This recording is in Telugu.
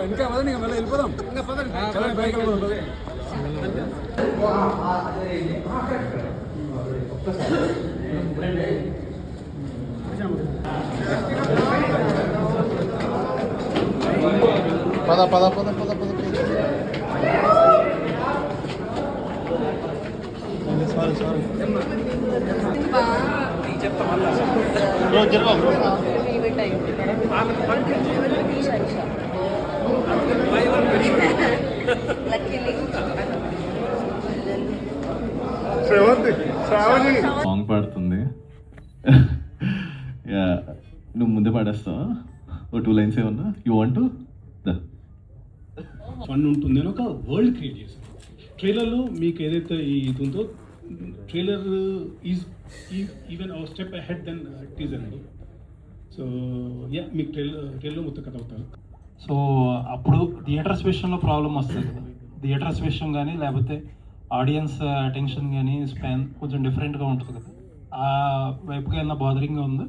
ఇంకా పదండి, మళ్ళీ వెళ్ళిపోదాం. పద పద పద పద పద సారీ సారీ సాంగ్ పాడుతుంది. నువ్వు ముందే పాడేస్తావా? ఓ 2 లైన్స్ ఏమన్నా యూ వాంట్ ఫన్ ఉంటుంది అని ఒక వరల్డ్ క్రియేట్ చేశారు. ట్రైలర్లో మీకు ఏదైతే ఇది ఉందో, trailer is even our step ahead then teaser అండి. సో యా, మీకు ట్రైలర్లో మొత్తం కథ అవుతారు. సో అప్పుడు థియేటర్స్ విషయంలో ప్రాబ్లం వస్తుంది కదా, థియేటర్స్ విషయం కానీ లేకపోతే ఆడియన్స్ అటెన్షన్ కానీ స్పాన్ కొంచెం డిఫరెంట్గా ఉంటుంది కదా, ఆ వైపుగా ఏమన్నా బాదరింగ్గా ఉందా?